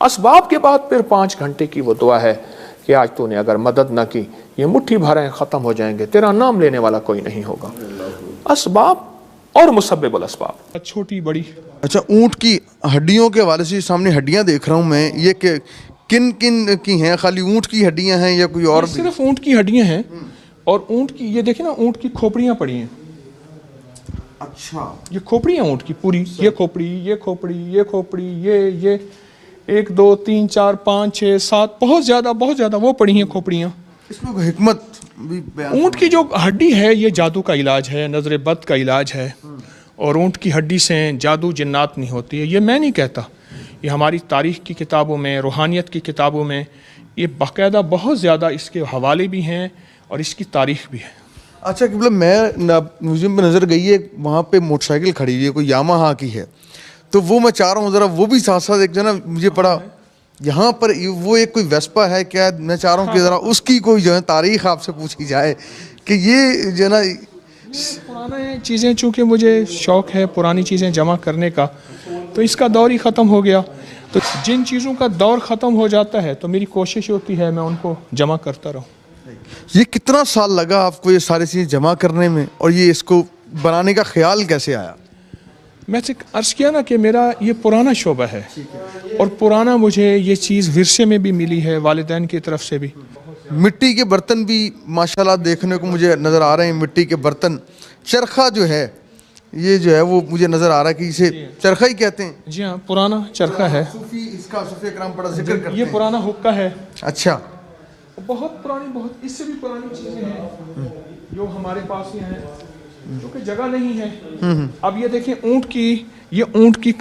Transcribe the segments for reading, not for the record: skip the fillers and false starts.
اسباب کے بعد پھر 5 گھنٹے کی وہ دعا ہے کہ آج تو نے اگر مدد نہ کی یہ مٹھی بھر ہیں ختم ہو جائیں گے, تیرا نام لینے والا کوئی نہیں ہوگا. اسباب اور مسبب الاسباب, چھوٹی بڑی. اچھا, اونٹ کی ہڈیوں کے حوالے سے سامنے ہڈیاں دیکھ رہا ہوں میں, یہ کہ کن کن کی ہیں؟ خالی اونٹ کی ہڈیاں ہیں یا کوئی اور بھی؟ صرف اونٹ کی ہڈیاں ہیں, اور اونٹ کی یہ دیکھیں نا, اونٹ کی کھوپڑیاں پڑی ہیں. اچھا, یہ کھوپڑی ہیں اونٹ کی پوری, یہ کھوپڑی, یہ کھوپڑی, یہ کھوپڑی, یہ 1 2 3 4 5 6 7 بہت زیادہ وہ پڑی ہیں کھوپڑیاں. اس میں کوئی حکمت بھی بیان؟ اونٹ کی جو ہڈی ہے یہ جادو کا علاج ہے, نظر بد کا علاج ہے, اور اونٹ کی ہڈی سے جادو جنات نہیں ہوتی ہے. یہ میں نہیں کہتا, یہ ہماری تاریخ کی کتابوں میں, روحانیت کی کتابوں میں یہ باقاعدہ بہت زیادہ اس کے حوالے بھی ہیں اور اس کی تاریخ بھی ہے. اچھا کہ میں میوزیم پہ نظر گئی ہے, وہاں پہ موٹر سائیکل کھڑی ہوئی ہے, کوئی یاماہا کی ہے, تو وہ میں چاہ رہا ہوں ذرا وہ بھی ساتھ ساتھ ایک جو ہے نا مجھے پڑا یہاں پر وہ ایک کوئی ویسپا ہے کیا, میں چاہ رہا ہوں کہ ذرا اس کی کوئی جو ہے تاریخ آپ سے پوچھی جائے کہ یہ جو ہے نا پرانے چیزیں, چونکہ مجھے شوق ہے پرانی چیزیں جمع کرنے کا, تو اس کا دور ہی ختم ہو گیا. تو جن چیزوں کا دور ختم ہو جاتا ہے تو میری کوشش ہوتی ہے میں ان کو جمع کرتا رہوں. یہ کتنا سال لگا آپ کو یہ ساری چیزیں جمع کرنے میں, اور یہ اس کو بنانے کا خیال کیسے آیا؟ میں سے عرض کیا نا کہ میرا یہ پرانا شعبہ ہے, اور پرانا مجھے یہ چیز ورثے میں بھی ملی ہے, والدین کی طرف سے بھی. مٹی کے برتن بھی ماشاءاللہ دیکھنے کو مجھے نظر آ رہے ہیں, مٹی کے برتن. چرخہ جو ہے یہ جو ہے وہ مجھے نظر آ رہا ہے کہ اسے چرخہ ہی کہتے ہیں. جی ہاں, پرانا چرخہ ہے. اس کا صوفی اکرام بڑا ذکر کرتے ہیں. یہ پرانا حقہ ہے. اچھا, بہت پرانی, بہت اس سے بھی پرانی چیزیں ہیں جو ہمارے پاس یہ ہیں, کیونکہ جگہ نہیں ہے. اب یہ دیکھیں اونٹ کی, یہ اونٹ کی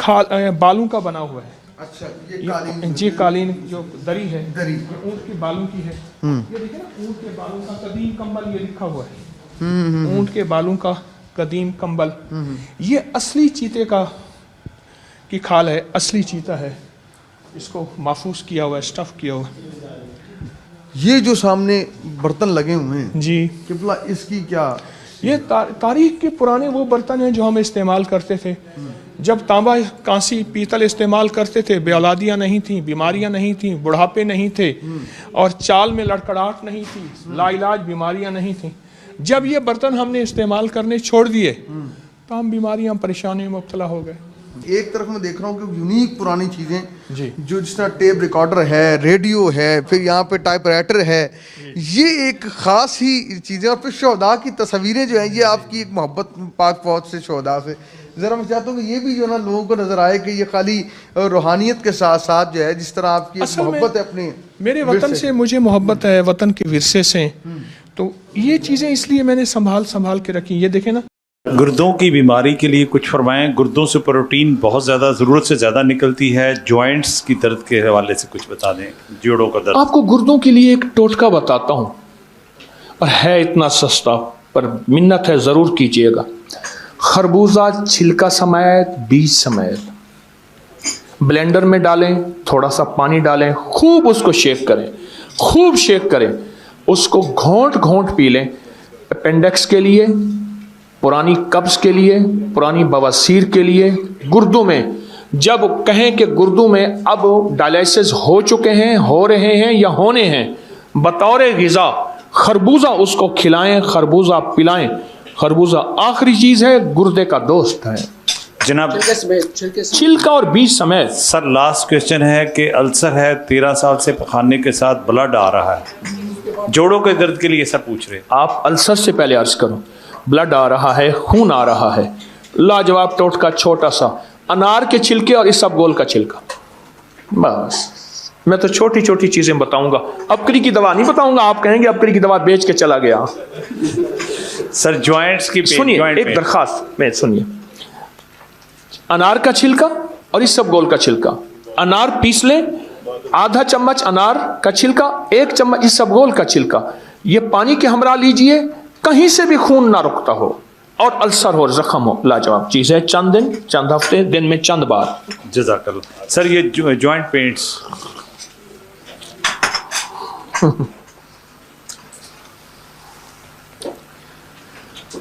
بالوں کا بنا ہوا ہے. اچھا, یہ قالین, جی قالین جو دری ہے دری یہ اونٹ کے بالوں کی ہے. یہ دیکھیں نا اونٹ کے بالوں کا قدیم کمبل, یہ لکھا ہوا ہے اونٹ کے بالوں کا قدیم کمبل. یہ اصلی چیتے کی کھال ہے, اصلی چیتا ہے, اس کو محفوظ کیا ہوا ہے, اسٹف کیا ہوا ہے. یہ جو سامنے برتن لگے ہوئے ہیں جی قبلہ, اس کی کیا؟ یہ تاریخ کے پرانے وہ برتن ہیں جو ہم استعمال کرتے تھے جب تانبا, کانسی, پیتل استعمال کرتے تھے. بے اولادیاں نہیں تھیں, بیماریاں نہیں تھیں, بڑھاپے نہیں تھے, اور چال میں لڑکڑاہٹ نہیں تھی, لا علاج بیماریاں نہیں تھیں. جب یہ برتن ہم نے استعمال کرنے چھوڑ دیے تو ہم بیماریاں, پریشانیوں میں مبتلا ہو گئے. ایک طرف میں دیکھ رہا ہوں کہ یونیک پرانی چیزیں جی, جو جس طرح ٹیپ ریکارڈر ہے, ریڈیو ہے, پھر یہاں پہ ٹائپ رائٹر ہے, یہ ایک خاص ہی چیزیں. اور پھر شہداء کی تصویریں جو ہیں, یہ آپ کی ایک محبت پاک فوج سے, شہداء سے. ذرا میں چاہتا ہوں کہ یہ بھی جو ہے نا لوگوں کو نظر آئے کہ یہ خالی روحانیت کے ساتھ ساتھ جو ہے جس طرح آپ کی محبت ہے اپنے میرے وطن سے, مجھے محبت ہے وطن کے ورثے سے, تو یہ چیزیں اس لیے میں نے سنبھال کے رکھی. یہ دیکھیں نا, گردوں کی بیماری کے لیے کچھ فرمائیں. گردوں سے پروٹین بہت زیادہ, ضرورت سے زیادہ نکلتی ہے. جوائنٹس کی درد کے حوالے سے کچھ بتا دیں, جوڑوں کا درد. آپ کو گردوں کے لیے ایک ٹوٹکا بتاتا ہوں, اور ہے اتنا سستا, پر منت ہے ضرور کیجیے گا. خربوزہ چھلکا سمیت, بیج سمیت بلینڈر میں ڈالیں, تھوڑا سا پانی ڈالیں, خوب اس کو شیک کریں, خوب شیک کریں, اس کو گھونٹ گھونٹ پی لیں. اپینڈکس کے لیے, پرانی قبض کے لیے, پرانی بواسیر کے لیے. گردوں میں جب کہیں کہ گردوں میں اب ڈائلیسس ہو چکے ہیں, ہو رہے ہیں یا ہونے ہیں, بطور غذا خربوزہ اس کو کھلائیں, خربوزہ پلائیں. خربوزہ آخری چیز ہے, گردے کا دوست ہے جناب. چھلکا اور بیج سمیت. سر لاسٹ کویسچن ہے کہ السر ہے, 13 سال سے پخانے کے ساتھ بلڈ آ رہا ہے, جوڑوں کے درد کے لیے سر پوچھ رہے. آپ السر سے پہلے عرض کرو, بلڈ آ رہا ہے, خون آ رہا ہے, لاجواب ٹوٹکا چھوٹا سا, انار کے چھلکے اور اس سب گول کا چھلکا. بس میں تو چھوٹی چھوٹی چیزیں بتاؤں گا, ابکری کی دوا نہیں بتاؤں گا. آپ کہیں گے ابکری کی دوا بیچ کے چلا گیا. سر جوائنٹس کی سنیے, ایک درخواست میں سنیے. انار کا چھلکا اور اس سب گول کا چھلکا, انار پیس لیں, آدھا چمچ انار کا چھلکا, 1 چمچ اس سب گول کا چھلکا, یہ پانی کے ہمراہ لیجئے. کہیں سے بھی خون نہ رکتا ہو اور السر ہو, زخم ہو, لاجواب چیز ہے. چند دن, چند ہفتے, دن میں چند بار. جزاک اللہ. سر یہ جوائنٹ پینٹس,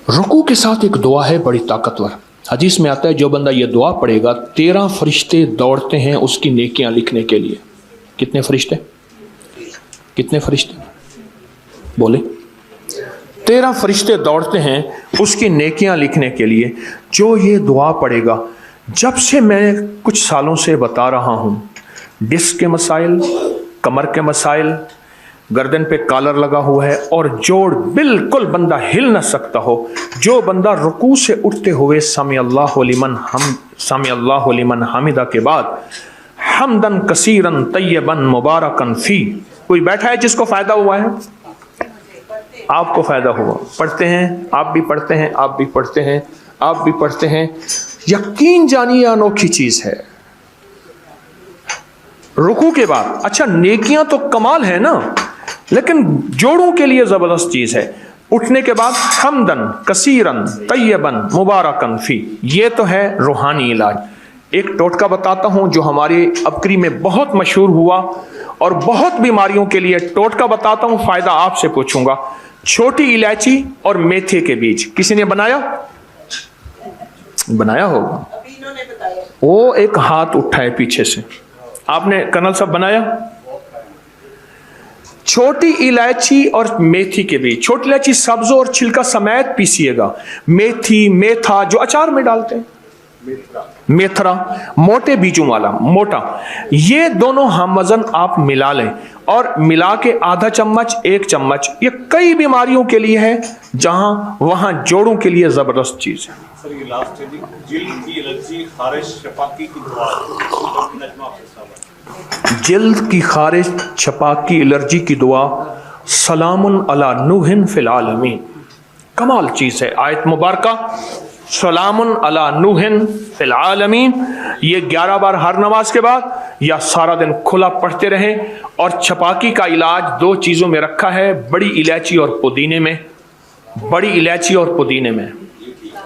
رکوع کے ساتھ ایک دعا ہے بڑی طاقتور. حدیث میں آتا ہے جو بندہ یہ دعا پڑھے گا 13 فرشتے دوڑتے ہیں اس کی نیکیاں لکھنے کے لیے. کتنے فرشتے؟ کتنے فرشتے بولے؟ 13 فرشتے دوڑتے ہیں اس کی نیکیاں لکھنے کے لیے. جو یہ دعا پڑھے گا، جب سے میں کچھ سالوں سے بتا رہا ہوں، ڈسک کے مسائل، کمر کے مسائل، گردن پہ کالر لگا ہوا ہے اور جوڑ بالکل بندہ ہل نہ سکتا ہو، جو بندہ رکوع سے اٹھتے ہوئے سمی اللہ لمن حمدہ کے بعد حمدن کثیرن طیبن مبارکن فی، کوئی بیٹھا ہے جس کو فائدہ ہوا ہے؟ آپ کو فائدہ ہوا. پڑھتے ہیں، آپ بھی پڑھتے ہیں، آپ بھی پڑھتے ہیں، آپ بھی پڑھتے ہیں. یقین جانیے انوکھی چیز ہے. رکوع کے بعد اچھا نیکیاں تو کمال ہے نا، لیکن جوڑوں کے لیے زبردست چیز ہے. اٹھنے کے بعد حمدن کثیرن طیبن مبارکن فی، یہ تو ہے روحانی علاج. ایک ٹوٹکا بتاتا ہوں جو ہماری ابکری میں بہت مشہور ہوا اور بہت بیماریوں کے لیے ٹوٹکا بتاتا ہوں، فائدہ آپ سے پوچھوں گا. چھوٹی الائچی اور میتھے کے بیج کسی نے بنایا ہوگا؟ وہ ایک ہاتھ اٹھا ہے پیچھے سے. آپ نے کرنل صاحب بنایا؟ چھوٹی الائچی اور میتھی کے بیج، چھوٹی الائچی سبز اور چھلکا سمیت پیسیے گا. میتھی، میتھا جو اچار میں ڈالتے ہیں، میتھرا موٹے بیجوں والا موٹا، یہ دونوں ہم وزن آپ ملا لیں اور ملا کے آدھا چمچ 1 چمچ، یہ کئی بیماریوں کے لیے ہے جہاں وہاں جوڑوں کے لیے زبردست چیز ہے. سر یہ لاسٹ ہے جلد کی الرجی خارش شفاقی کی دعا. جلد کی خارش چھپاکی الرجی کی دعا سلام علی نوح فی العالمین، کمال چیز ہے. آیت مبارکہ سلام علی نوح فی العالمین، یہ 11 بار ہر نماز کے بعد یا سارا دن کھلا پڑھتے رہیں. اور چھپاکی کا علاج 2 چیزوں میں رکھا ہے، بڑی الائچی اور پودینے میں. بڑی الائچی اور پودینے میں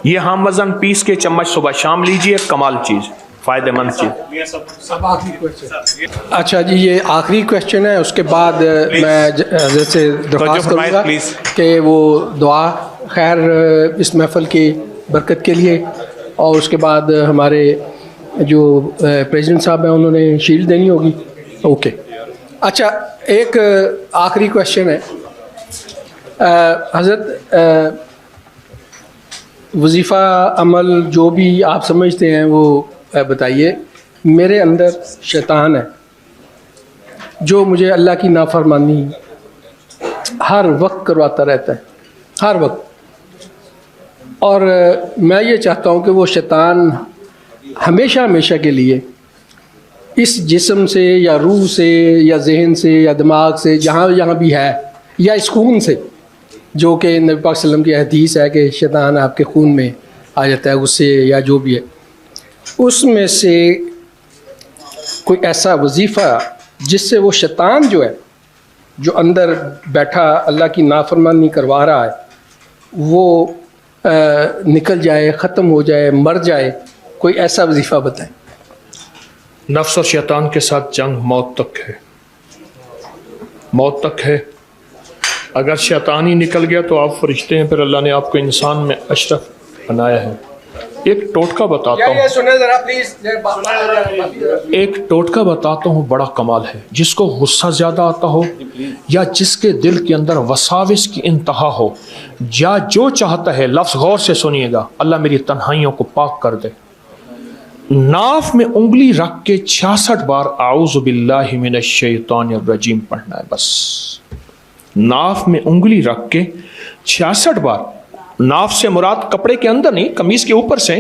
یہ ہم وزن پیس کے چمچ صبح شام لیجئے، کمال چیز، فائدہ مند چیز. اچھا جی، یہ آخری کویشچن ہے، اس کے بعد میں حضرت سے درخواست کروں گا کہ وہ دعا خیر اس محفل کی برکت کے لیے، اور اس کے بعد ہمارے جو پریزیڈنٹ صاحب ہیں انہوں نے شیلڈ دینی ہوگی. اوکے اچھا، ایک آخری کویشچن ہے حضرت، وظیفہ عمل جو بھی آپ سمجھتے ہیں وہ بتائیے. میرے اندر شیطان ہے جو مجھے اللہ کی نافرمانی ہر وقت کرواتا رہتا ہے، ہر وقت. اور میں یہ چاہتا ہوں کہ وہ شیطان ہمیشہ کے لیے اس جسم سے یا روح سے یا ذہن سے یا دماغ سے جہاں بھی ہے، یا اس خون سے، جو کہ نبی پاک صلی اللہ علیہ وسلم کی حدیث ہے کہ شیطان آپ کے خون میں آ جاتا ہے، غصے یا جو بھی ہے، اس میں سے کوئی ایسا وظیفہ جس سے وہ شیطان جو ہے، جو اندر بیٹھا اللہ کی نافرمانی کروا رہا ہے، وہ نکل جائے، ختم ہو جائے، مر جائے. کوئی ایسا وظیفہ بتائیں. نفس اور شیطان کے ساتھ جنگ موت تک ہے، موت تک ہے. اگر شیطان ہی نکل گیا تو آپ فرشتے ہیں، پھر اللہ نے آپ کو انسان میں اشرف بنایا ہے. ایک ٹوٹکا بتاتا ہوں بڑا کمال ہے. جس کو غصہ زیادہ آتا ہو یا جس کے دل کے اندر وساوس کی انتہا ہو یا جو چاہتا ہے، لفظ غور سے سنیے گا، اللہ میری تنہائیوں کو پاک کر دے. ناف میں انگلی رکھ کے 66 بار اعوذ باللہ من الشیطان الرجیم پڑھنا ہے. بس ناف میں انگلی رکھ کے 66 بار، ناف سے مراد کپڑے کے اندر نہیں، قمیص کے اوپر سے،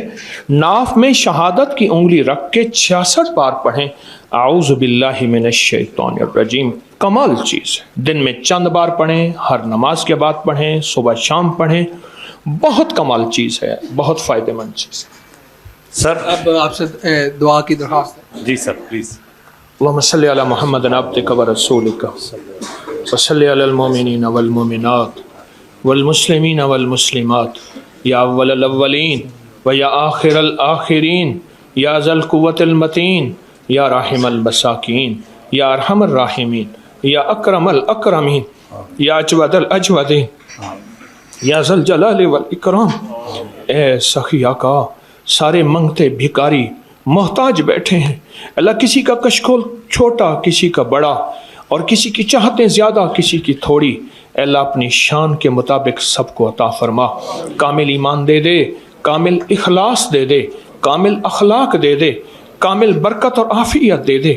ناف میں شہادت کی انگلی رکھ کے 66 بار پڑھیں اعوذ باللہ من الشیطان الرجیم. کمال چیز ہے. دن میں چند بار پڑھیں، ہر نماز کے بعد پڑھیں، صبح شام پڑھیں. بہت کمال چیز ہے، بہت فائدہ مند چیز ہے. سر اب آپ سے دعا کی درخواست ہے. جی سر پلیز. اللہم صلی علی محمد عبدک و رسولک وصلی علی المؤمنین والمؤمنات والمسلمین والمسلمات یا اول الاولین و یا آخر الاخرین یا ذا القوة المتین یا راحم المساکین یا ارحم الراحمین یا اکرم الاکرمین یا اجود الاجودین یا ذا الجلال والاکرام. اے سخی آقا سارے منگتے بھکاری محتاج بیٹھے ہیں اللہ، کسی کا کشکول چھوٹا کسی کا بڑا، اور کسی کی چاہتیں زیادہ کسی کی تھوڑی، اے اللہ اپنی شان کے مطابق سب کو عطا فرما، کامل ایمان دے دے، کامل اخلاص دے دے، کامل اخلاق دے دے، کامل برکت اور عافیت دے دے،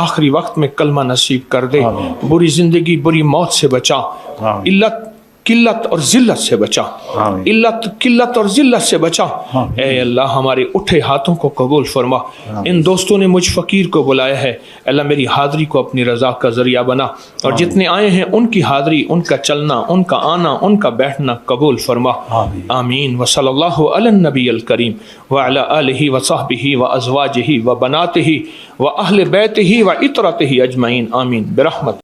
آخری وقت میں کلمہ نصیب کر دے، بری زندگی بری موت سے بچا، علت قلت اور ذلت سے بچا، علت قلت اور ذلت سے بچا، اے اللہ ہمارے اٹھے ہاتھوں کو قبول فرما۔ ان دوستوں نے مجھ فقیر کو بلایا ہے، اللہ میری حاضری کو اپنی رضا کا ذریعہ بنا، اور جتنے آئے ہیں ان کی حاضری، ان کا چلنا، ان کا آنا، ان کا بیٹھنا قبول فرما، آمین۔ وصلی اللہ علی النبی الکریم وعلی آلہ وصحبہ وازواجہ وبناتہ واہل بیتہ وعطرتہ اجمعین، آمین برحمت۔